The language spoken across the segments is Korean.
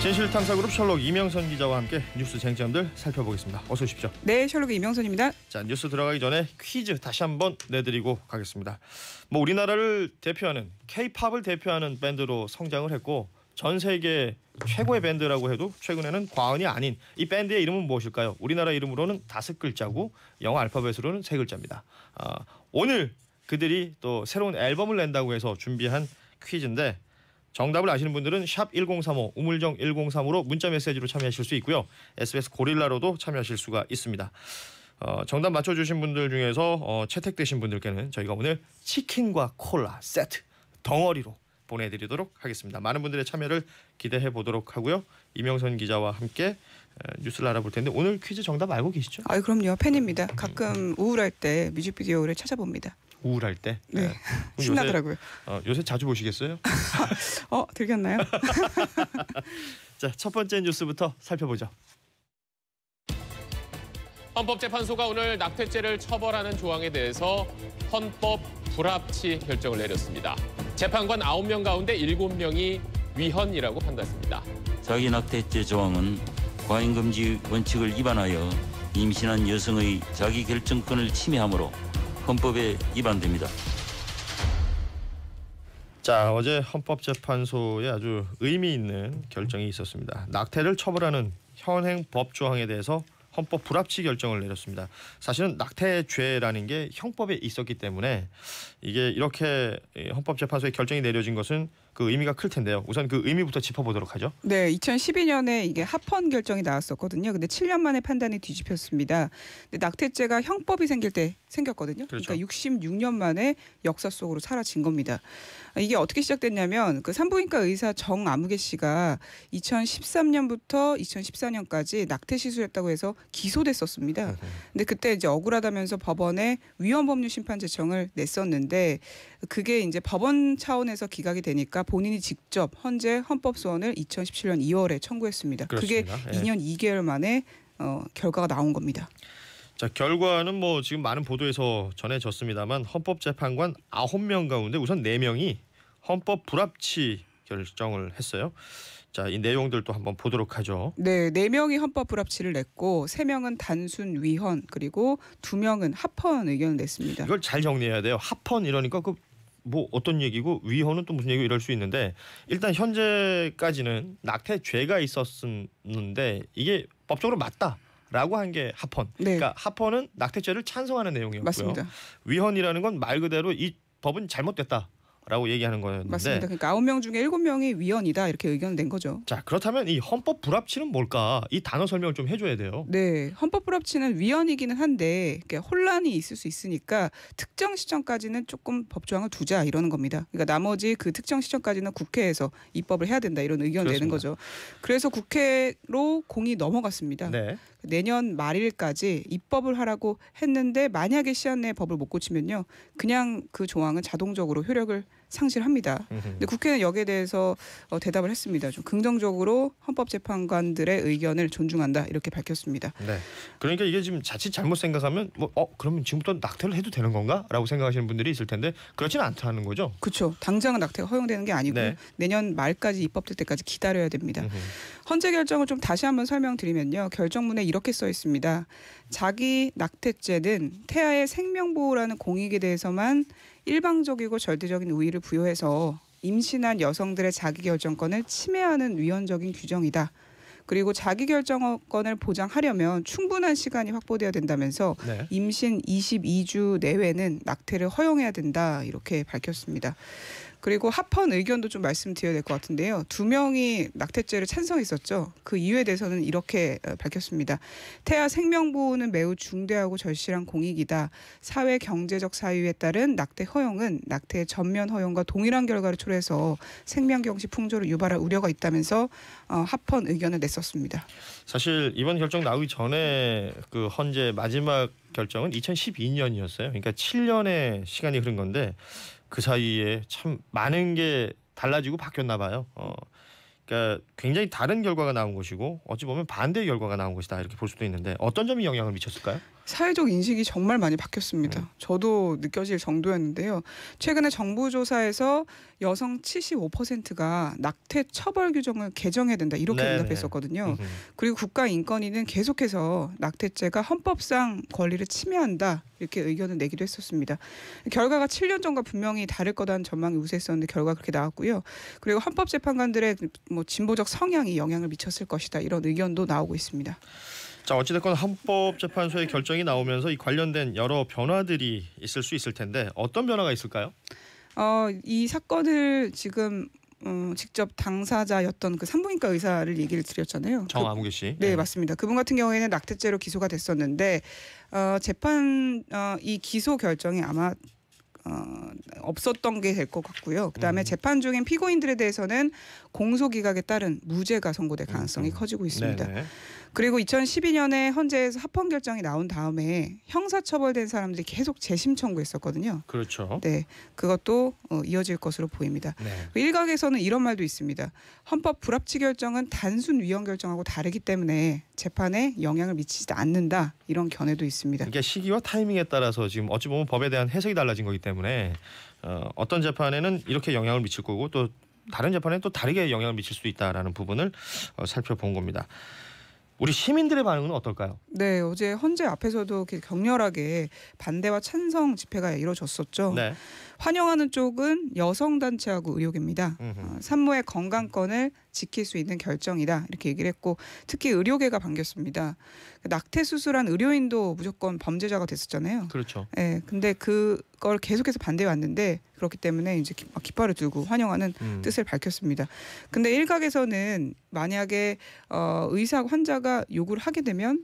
진실탐사그룹 셜록 이명선 기자와 함께 뉴스 쟁점들 살펴보겠습니다. 어서 오십시오. 네, 셜록의 이명선입니다. 자, 뉴스 들어가기 전에 퀴즈 다시 한번 내드리고 가겠습니다. 우리나라를 대표하는 K-팝을 대표하는 밴드로 성장을 했고 전 세계 최고의 밴드라고 해도 최근에는 과언이 아닌 이 밴드의 이름은 무엇일까요? 우리나라 이름으로는 5글자고 영어 알파벳으로는 3글자입니다. 오늘 그들이 또 새로운 앨범을 낸다고 해서 준비한 퀴즈인데 정답을 아시는 분들은 샵 1035 우물정 1035로 문자 메시지로 참여하실 수 있고요. SBS 고릴라로도 참여하실 수가 있습니다. 정답 맞춰주신 분들 중에서 채택되신 분들께는 저희가 오늘 치킨과 콜라 세트 덩어리로 보내드리도록 하겠습니다. 많은 분들의 참여를 기대해 보도록 하고요. 이명선 기자와 함께 뉴스를 알아볼 텐데 오늘 퀴즈 정답 알고 계시죠? 그럼요. 팬입니다. 가끔 우울할 때 뮤직비디오를 찾아봅니다. 우울할 때? 네. 신나더라고요. 요새 자주 보시겠어요? 들켰나요? 자, 첫 번째 뉴스부터 살펴보죠. 헌법재판소가 오늘 낙태죄를 처벌하는 조항에 대해서 헌법 불합치 결정을 내렸습니다. 재판관 9명 가운데 7명이 위헌이라고 판단했습니다. 자기 낙태죄 조항은 과잉금지 원칙을 위반하여 임신한 여성의 자기 결정권을 침해하므로 헌법에 위반됩니다. 자, 어제 헌법재판소에 아주 의미 있는 결정이 있었습니다. 낙태를 처벌하는 현행 법 조항에 대해서 헌법 불합치 결정을 내렸습니다. 사실은 낙태죄라는 게 형법에 있었기 때문에 이게 이렇게 헌법재판소의 결정이 내려진 것은 그 의미가 클 텐데요. 우선 그 의미부터 짚어보도록 하죠. 네, 2012년에 이게 합헌 결정이 나왔었거든요. 근데 7년 만에 판단이 뒤집혔습니다. 근데 낙태죄가 형법이 생길 때 생겼거든요. 그렇죠. 그러니까 66년 만에 역사 속으로 사라진 겁니다. 이게 어떻게 시작됐냐면 그 산부인과 의사 정아무개 씨가 2013년부터 2014년까지 낙태 시술했다고 해서 기소됐었습니다. 근데 그때 이제 억울하다면서 법원에 위헌법률 심판 제청을 냈었는데 그게 이제 법원 차원에서 기각이 되니까 본인이 직접 헌재 헌법소원을 2017년 2월에 청구했습니다. 그렇습니다. 그게 2년 2개월 만에 결과가 나온 겁니다. 자, 결과는 지금 많은 보도에서 전해졌습니다만 헌법재판관 9명 가운데 우선 4명이 헌법 불합치 결정을 했어요. 자, 이 내용들도 한번 보도록 하죠. 네, 4명이 헌법 불합치를 냈고 3명은 단순 위헌 그리고 2명은 합헌 의견을 냈습니다. 이걸 잘 정리해야 돼요. 합헌 이러니까 어떤 얘기고 위헌은 또 무슨 얘기고 이럴 수 있는데 일단 현재까지는 낙태죄가 있었는데 이게 법적으로 맞다라고 한 게 합헌. 네. 그러니까 합헌은 낙태죄를 찬성하는 내용이었고요. 맞습니다. 위헌이라는 건 말 그대로 이 법은 잘못됐다라고 얘기하는 거였는데. 맞습니다. 그러니까 9명 중에 7명이 위헌이다 이렇게 의견을 낸 거죠. 자, 그렇다면 이 헌법 불합치는 뭘까? 이 단어 설명을 좀 해줘야 돼요. 네, 헌법 불합치는 위헌이기는 한데 혼란이 있을 수 있으니까 특정 시점까지는 조금 법조항을 두자 이러는 겁니다. 그러니까 나머지 그 특정 시점까지는 국회에서 입법을 해야 된다 이런 의견을 내는 거죠. 그래서 국회로 공이 넘어갔습니다. 네. 내년 말일까지 입법을 하라고 했는데 만약에 시한 내에 법을 못 고치면요, 그냥 그 조항은 자동적으로 효력을 상실합니다. 근데 국회는 여기에 대해서 대답을 했습니다. 좀 긍정적으로 헌법재판관들의 의견을 존중한다 이렇게 밝혔습니다. 네. 그러니까 이게 지금 자칫 잘못 생각하면 그러면 지금부터 낙태를 해도 되는 건가?라고 생각하시는 분들이 있을 텐데 그렇지는 않다는 거죠. 그렇죠. 당장은 낙태가 허용되는 게 아니고 네. 내년 말까지 입법될 때까지 기다려야 됩니다. 헌재 결정을 좀 다시 한번 설명드리면요. 결정문에 이렇게 써 있습니다. 자기 낙태죄는 태아의 생명보호라는 공익에 대해서만 일방적이고 절대적인 우위를 부여해서 임신한 여성들의 자기결정권을 침해하는 위헌적인 규정이다. 그리고 자기결정권을 보장하려면 충분한 시간이 확보돼야 된다면서 네. 임신 22주 내외는 낙태를 허용해야 된다 이렇게 밝혔습니다. 그리고 합헌 의견도 좀 말씀드려야 될 것 같은데요. 2명이 낙태죄를 찬성했었죠. 그 이유에 대해서는 이렇게 밝혔습니다. 태아 생명보호는 매우 중대하고 절실한 공익이다. 사회 경제적 사유에 따른 낙태 허용은 낙태의 전면 허용과 동일한 결과를 초래해서 생명경시 풍조를 유발할 우려가 있다면서 합헌 의견을 냈었습니다. 사실 이번 결정 나오기 전에 그 헌재 마지막 결정은 2012년이었어요. 그러니까 7년의 시간이 흐른 건데 그 사이에 참 많은 게 달라지고 바뀌었나 봐요. 그러니까 굉장히 다른 결과가 나온 것이고 어찌 보면 반대의 결과가 나온 것이다 이렇게 볼 수도 있는데 어떤 점이 영향을 미쳤을까요? 사회적 인식이 정말 많이 바뀌었습니다. 저도 느껴질 정도였는데요. 최근에 정부 조사에서 여성 75%가 낙태 처벌 규정을 개정해야 된다 이렇게 네네. 응답했었거든요. 그리고 국가인권위는 계속해서 낙태죄가 헌법상 권리를 침해한다 이렇게 의견을 내기도 했었습니다. 결과가 7년 전과 분명히 다를 거다는 전망이 우세했었는데 결과가 그렇게 나왔고요. 그리고 헌법재판관들의 뭐 진보적 성향이 영향을 미쳤을 것이다 이런 의견도 나오고 있습니다. 자, 어찌됐건 헌법재판소의 결정이 나오면서 이 관련된 여러 변화들이 있을 수 있을 텐데 어떤 변화가 있을까요? 이 사건을 지금 직접 당사자였던 그 산부인과 의사를 얘기를 드렸잖아요. 정아무개 씨. 네, 맞습니다. 그분 같은 경우에는 낙태죄로 기소가 됐었는데 이 기소 결정이 아마 없었던 게 될 것 같고요. 그다음에 재판 중인 피고인들에 대해서는 공소기각에 따른 무죄가 선고될 가능성이 커지고 있습니다. 네네. 그리고 2012년에 헌재에서 합헌 결정이 나온 다음에 형사처벌된 사람들이 계속 재심 청구했었거든요. 그렇죠. 네, 그것도 이어질 것으로 보입니다. 네. 일각에서는 이런 말도 있습니다. 헌법 불합치 결정은 단순 위헌 결정하고 다르기 때문에 재판에 영향을 미치지 않는다 이런 견해도 있습니다. 이게 시기와 타이밍에 따라서 지금 어찌 보면 법에 대한 해석이 달라진 거기 때문에 어떤 재판에는 이렇게 영향을 미칠 거고 또 다른 재판에는 또 다르게 영향을 미칠 수 있다라는 부분을 살펴본 겁니다. 우리 시민들의 반응은 어떨까요? 네, 어제 헌재 앞에서도 이렇게 격렬하게 반대와 찬성 집회가 이루어졌었죠. 네. 환영하는 쪽은 여성단체하고 의료계입니다. 산모의 건강권을 지킬 수 있는 결정이다 이렇게 얘기를 했고 특히 의료계가 반겼습니다. 낙태 수술한 의료인도 무조건 범죄자가 됐었잖아요. 그렇죠. 네, 근데 그걸 계속해서 반대해 왔는데 그렇기 때문에 이제 깃발을 들고 환영하는 뜻을 밝혔습니다. 근데 일각에서는 만약에 의사 환자가 요구를 하게 되면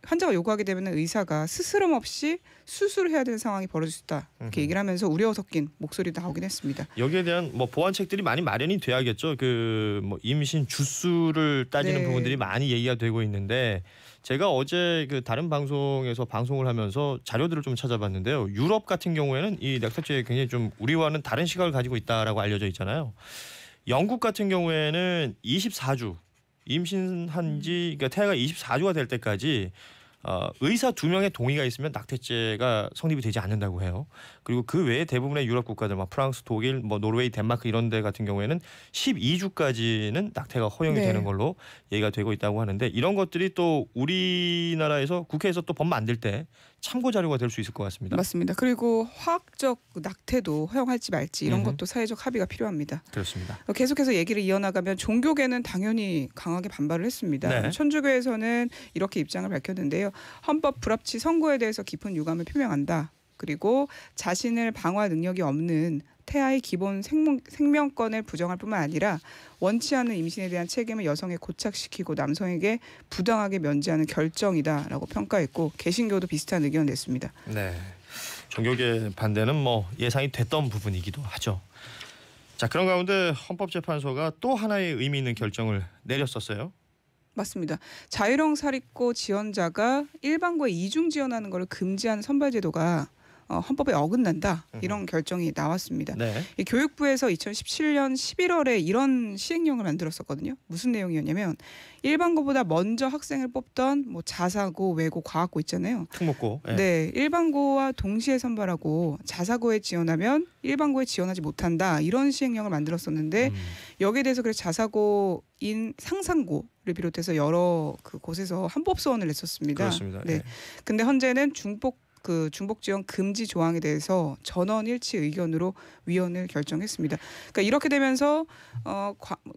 환자가 요구하게 되면 의사가 스스럼 없이 수술을 해야 되는 상황이 벌어질 수 있다 이렇게 얘기를 하면서 우려 섞인 목소리도 나오긴 했습니다. 여기에 대한 뭐 보완책들이 많이 마련이 돼야겠죠. 그 뭐 임신 주수를 따지는 네. 부분들이 많이 얘기가 되고 있는데 제가 어제 그 다른 방송에서 방송을 하면서 자료들을 좀 찾아봤는데요. 유럽 같은 경우에는 이 낙태죄에 굉장히 좀 우리와는 다른 시각을 가지고 있다라고 알려져 있잖아요. 영국 같은 경우에는 24주 임신한 지 그러니까 태아가 24주가 될 때까지 의사 2명의 동의가 있으면 낙태죄가 성립이 되지 않는다고 해요. 그리고 그 외에 대부분의 유럽 국가들, 프랑스, 독일, 노르웨이, 덴마크 이런 데 같은 경우에는 12주까지는 낙태가 허용이 네. 되는 걸로 얘기가 되고 있다고 하는데 이런 것들이 또 우리나라에서 국회에서 또 법 만들 때 참고 자료가 될 수 있을 것 같습니다. 맞습니다. 그리고 화학적 낙태도 허용할지 말지 이런 것도 사회적 합의가 필요합니다. 그렇습니다. 계속해서 얘기를 이어나가면 종교계는 당연히 강하게 반발을 했습니다. 네. 천주교에서는 이렇게 입장을 밝혔는데요. 헌법 불합치 선고에 대해서 깊은 유감을 표명한다. 그리고 자신을 방어할 능력이 없는 태아의 기본 생명권을 부정할 뿐만 아니라 원치 않는 임신에 대한 책임을 여성에 고착시키고 남성에게 부당하게 면제하는 결정이다라고 평가했고 개신교도 비슷한 의견을 냈습니다. 네, 종교계 반대는 예상이 됐던 부분이기도 하죠. 자, 그런 가운데 헌법재판소가 또 하나의 의미 있는 결정을 내렸었어요. 맞습니다. 자율형 사립고 지원자가 일반고에 이중 지원하는 것을 금지하는 선발제도가 헌법에 어긋난다 이런 결정이 나왔습니다. 네. 이 교육부에서 2017년 11월에 이런 시행령을 만들었었거든요. 무슨 내용이었냐면 일반고보다 먼저 학생을 뽑던 자사고, 외고, 과학고 있잖아요. 특목고. 네, 일반고와 동시에 선발하고 자사고에 지원하면 일반고에 지원하지 못한다 이런 시행령을 만들었었는데 여기에 대해서 그래서 자사고인 상상고를 비롯해서 여러 그 곳에서 한법 소원을 냈었습니다. 그렇습니다. 네, 근데 헌재는 중복 지원 금지 조항에 대해서 전원 일치 의견으로 위헌을 결정했습니다. 그러니까 이렇게 되면서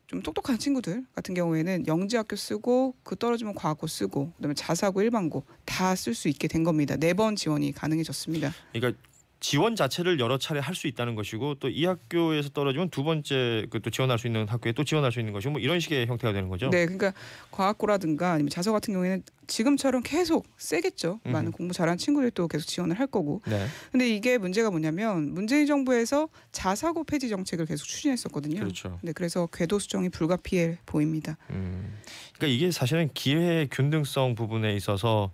좀 똑똑한 친구들 같은 경우에는 영재학교 쓰고 그 떨어지면 과학고 쓰고 그다음에 자사고 일반고 다 쓸 수 있게 된 겁니다. 4번 지원이 가능해졌습니다. 그러니까 지원 자체를 여러 차례 할 수 있다는 것이고 또 이 학교에서 떨어지면 두 번째 또 지원할 수 있는 학교에 또 지원할 수 있는 것이고 이런 식의 형태가 되는 거죠. 네, 그러니까 과학고라든가 아니면 자사 같은 경우에는 지금처럼 계속 세겠죠. 많은 공부 잘하는 친구들도 계속 지원을 할 거고. 네. 근데 이게 문제가 뭐냐면 문재인 정부에서 자사고 폐지 정책을 계속 추진했었거든요. 그렇죠. 네, 그래서 궤도 수정이 불가피해 보입니다. 그러니까 이게 사실은 기회 균등성 부분에 있어서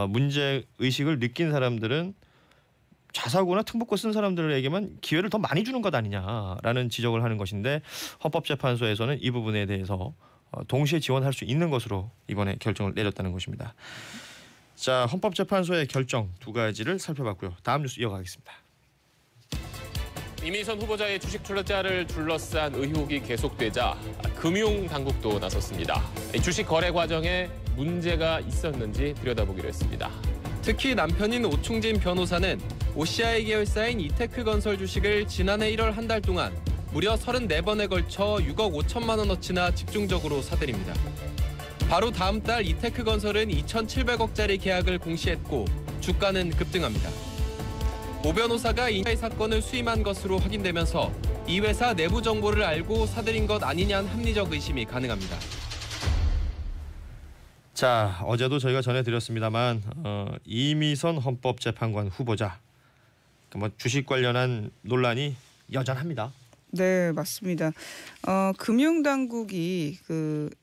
문제 의식을 느낀 사람들은 자사고나 특목고 쓴 사람들에게만 기회를 더 많이 주는 것 아니냐라는 지적을 하는 것인데 헌법재판소에서는 이 부분에 대해서 동시에 지원할 수 있는 것으로 이번에 결정을 내렸다는 것입니다. 자, 헌법재판소의 결정 두 가지를 살펴봤고요. 다음 뉴스 이어가겠습니다. 이미선 후보자의 주식 투자를 둘러싼 의혹이 계속되자 금융 당국도 나섰습니다. 주식 거래 과정에 문제가 있었는지 들여다보기로 했습니다. 특히 남편인 오충진 변호사는 OCI 계열사인 이테크건설 주식을 지난해 1월 한 달 동안 무려 34번에 걸쳐 6억 5천만 원어치나 집중적으로 사들입니다. 바로 다음 달 이테크건설은 2,700억짜리 계약을 공시했고 주가는 급등합니다. 오 변호사가 이 사건을 수임한 것으로 확인되면서 이 회사 내부 정보를 알고 사들인 것 아니냐는 합리적 의심이 가능합니다. 자, 어제도 저희가 전해드렸습니다만 이미선 헌법재판관 후보자 뭐 주식 관련한 논란이 여전합니다. 네, 맞습니다. 금융당국이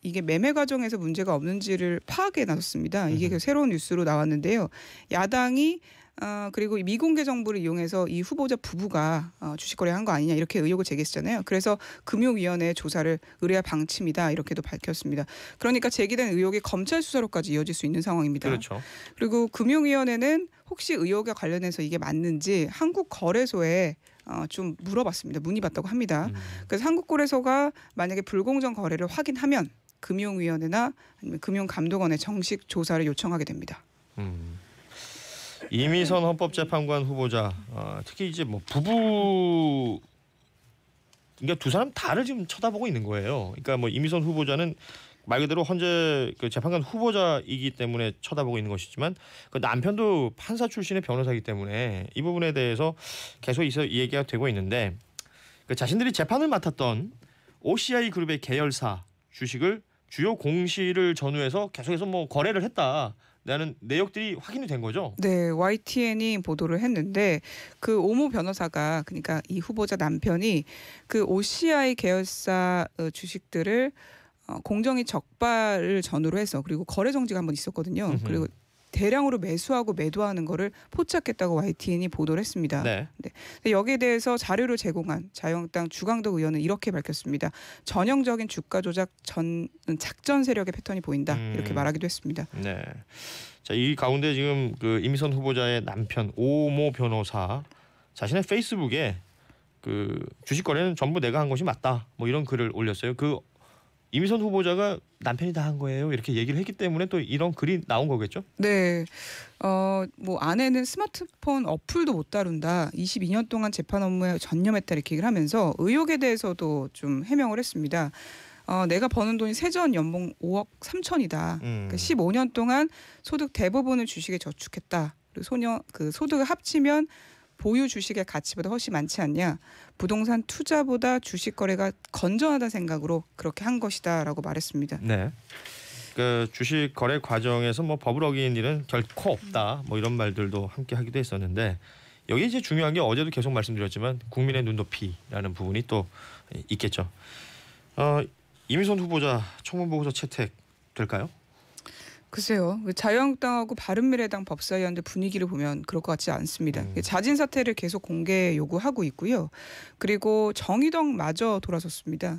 이게 매매 과정에서 문제가 없는지를 파악에 나섰습니다. 이게 새로운 뉴스로 나왔는데요. 야당이 그리고 미공개 정보를 이용해서 이 후보자 부부가 주식 거래한 거 아니냐 이렇게 의혹을 제기했잖아요. 그래서 금융위원회 조사를 의뢰할 방침이다 이렇게도 밝혔습니다. 그러니까 제기된 의혹이 검찰 수사로까지 이어질 수 있는 상황입니다. 그렇죠. 그리고 금융위원회는 혹시 의혹에 관련해서 이게 맞는지 한국거래소에 좀 물어봤습니다. 문의받다고 합니다. 그래서 한국거래소가 만약에 불공정 거래를 확인하면 금융위원회나 아니면 금융감독원에 정식 조사를 요청하게 됩니다. 이미선 헌법재판관 후보자 특히 이제 뭐 부부 그러니까 두 사람 다를 지금 쳐다보고 있는 거예요. 그러니까 뭐 이미선 후보자는 말 그대로 현재 그 재판관 후보자이기 때문에 쳐다보고 있는 것이지만 그 남편도 판사 출신의 변호사이기 때문에 이 부분에 대해서 계속 얘기가 되고 있는데 그 자신들이 재판을 맡았던 OCI 그룹의 계열사 주식을 주요 공시를 전후해서 계속해서 뭐 거래를 했다라는 내역들이 확인이 된 거죠. 네, YTN이 보도를 했는데 그 오모 변호사가 그러니까 이 후보자 남편이 그 OCI 계열사 주식들을 공정위 적발을 전후로 해서 그리고 거래 정지가 한번 있었거든요. 그리고 대량으로 매수하고 매도하는 거를 포착했다고 YTN이 보도를 했습니다. 네. 네. 여기에 대해서 자료를 제공한 자유한국당 주광덕 의원은 이렇게 밝혔습니다. 전형적인 주가 조작 작전 세력의 패턴이 보인다 이렇게 말하기도 했습니다. 네. 자, 이 가운데 지금 그 이미선 후보자의 남편 오모 변호사 자신의 페이스북에 그 주식 거래는 전부 내가 한 것이 맞다. 뭐 이런 글을 올렸어요. 그 이미선 후보자가 남편이 다 한 거예요. 이렇게 얘기를 했기 때문에 또 이런 글이 나온 거겠죠? 네. 뭐 아내는 스마트폰 어플도 못 다룬다. 22년 동안 재판 업무에 전념했다 이렇게 얘기를 하면서 의혹에 대해서도 좀 해명을 했습니다. 내가 버는 돈이 세전 연봉 5억 3천이다. 그러니까 15년 동안 소득 대부분을 주식에 저축했다. 그리고 그 소득을 합치면 보유 주식의 가치보다 훨씬 많지 않냐. 부동산 투자보다 주식 거래가 건전하다는 생각으로 그렇게 한 것이다라고 말했습니다. 네. 그 주식 거래 과정에서 뭐 법을 어긴 일은 결코 없다. 뭐 이런 말들도 함께 하기도 했었는데 여기 이제 중요한 게 어제도 계속 말씀드렸지만 국민의 눈높이라는 부분이 또 있겠죠. 이미선 후보자 청문 보고서 채택 될까요? 글쎄요. 자유한국당하고 바른미래당 법사위원들 분위기를 보면 그럴 것 같지 않습니다. 자진 사퇴를 계속 공개 요구하고 있고요. 그리고 정의당마저 돌아섰습니다.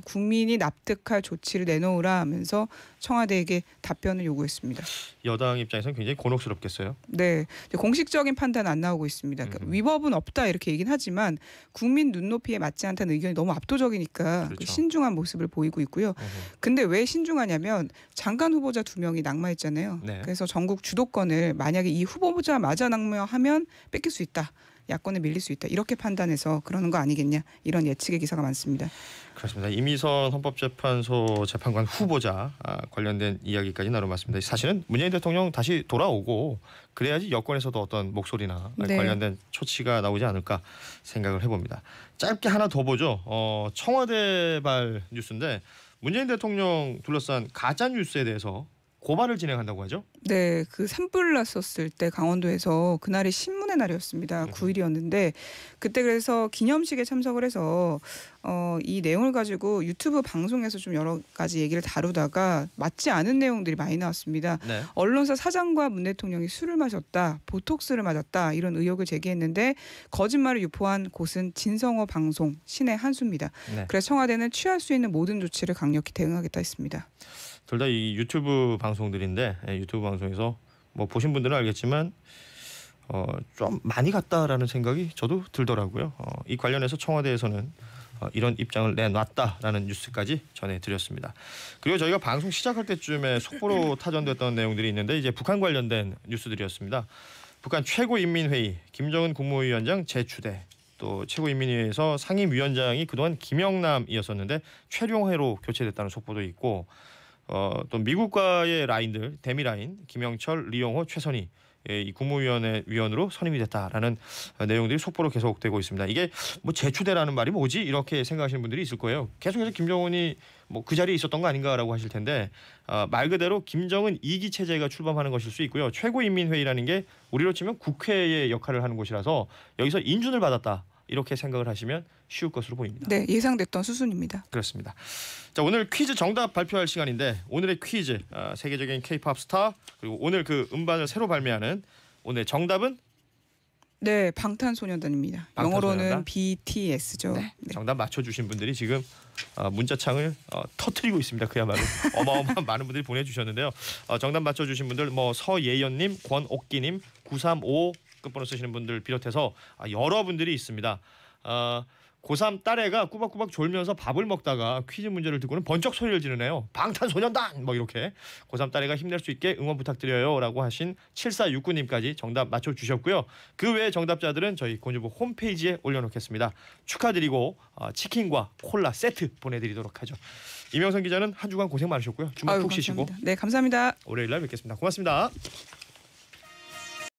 국민이 납득할 조치를 내놓으라 하면서 청와대에게 답변을 요구했습니다. 여당 입장에서는 굉장히 곤혹스럽겠어요. 네, 공식적인 판단 안 나오고 있습니다. 그러니까 위법은 없다 이렇게 얘기는 하지만 국민 눈높이에 맞지 않다는 의견이 너무 압도적이니까 그렇죠. 신중한 모습을 보이고 있고요. 근데 왜 신중하냐면 장관 후보자 2명이 낙마했잖아요. 네. 그래서 전국 주도권을 만약에 이 후보자마저 낙마하면 뺏길 수 있다. 야권에 밀릴 수 있다. 이렇게 판단해서 그러는 거 아니겠냐. 이런 예측의 기사가 많습니다. 그렇습니다. 이미선 헌법재판소 재판관 후보자 관련된 이야기까지 나눠봤습니다. 사실은 문재인 대통령 다시 돌아오고 그래야지 여권에서도 어떤 목소리나 네. 관련된措치가 나오지 않을까 생각을 해봅니다. 짧게 하나 더 보죠. 청와대발 뉴스인데 문재인 대통령 둘러싼 가짜 뉴스에 대해서 고발을 진행한다고 하죠? 네, 그 산불 났었을 때 강원도에서 그날이 신문의 날이었습니다. 9일이었는데 그때 그래서 기념식에 참석을 해서 이 내용을 가지고 유튜브 방송에서 좀 여러 가지 얘기를 다루다가 맞지 않은 내용들이 많이 나왔습니다. 네. 언론사 사장과 문 대통령이 술을 마셨다, 보톡스를 맞았다 이런 의혹을 제기했는데 거짓말을 유포한 곳은 진성호 방송 신의 한수입니다. 네. 그래서 청와대는 취할 수 있는 모든 조치를 강력히 대응하겠다 했습니다. 둘 다 이 유튜브 방송들인데 유튜브 방송에서 뭐 보신 분들은 알겠지만 좀 많이 갔다라는 생각이 저도 들더라고요. 이 관련해서 청와대에서는 이런 입장을 내놨다라는 뉴스까지 전해드렸습니다. 그리고 저희가 방송 시작할 때쯤에 속보로 타전됐던 내용들이 있는데 이제 북한 관련된 뉴스들이었습니다. 북한 최고인민회의 김정은 국무위원장 재추대, 또 최고인민회의에서 상임위원장이 그동안 김영남이었었는데 최룡해로 교체됐다는 속보도 있고 또 미국과의 라인들 대미 라인 김영철, 리용호, 최선희 이 국무위원으로 선임이 됐다라는 내용들이 속보로 계속되고 있습니다. 이게 뭐 재추대라는 말이 뭐지 이렇게 생각하시는 분들이 있을 거예요. 계속해서 김정은이 뭐 그 자리에 있었던 거 아닌가라고 하실 텐데 말 그대로 김정은 2기 체제가 출범하는 것일 수 있고요. 최고인민회의라는 게 우리로 치면 국회의 역할을 하는 곳이라서 여기서 인준을 받았다 이렇게 생각을 하시면 쉬울 것으로 보입니다. 네, 예상됐던 수준입니다. 그렇습니다. 자, 오늘 퀴즈 정답 발표할 시간인데 오늘의 퀴즈 세계적인 K-팝 스타 그리고 오늘 그 음반을 새로 발매하는 오늘 정답은 네, 방탄소년단입니다. 방탄소년단? 영어로는 BTS죠. 네. 정답 맞춰주신 분들이 지금 문자창을 터트리고 있습니다. 그야말로 어마어마한 많은 분들이 보내주셨는데요. 정답 맞춰주신 분들 뭐 서예연님, 권옥기님, 935 끝번호 쓰시는 분들 비롯해서 여러분들이 있습니다. 고3 딸애가 꾸벅꾸벅 졸면서 밥을 먹다가 퀴즈 문제를 듣고는 번쩍 소리를 지르네요. 방탄소년단! 뭐 이렇게 고3 딸애가 힘낼 수 있게 응원 부탁드려요 라고 하신 7469님까지 정답 맞춰주셨고요. 그 외의 정답자들은 저희 곤주보 홈페이지에 올려놓겠습니다. 축하드리고 치킨과 콜라 세트 보내드리도록 하죠. 이명선 기자는 한 주간 고생 많으셨고요. 주말 푹 쉬시고 감사합니다. 네, 감사합니다. 월요일 날 뵙겠습니다. 고맙습니다.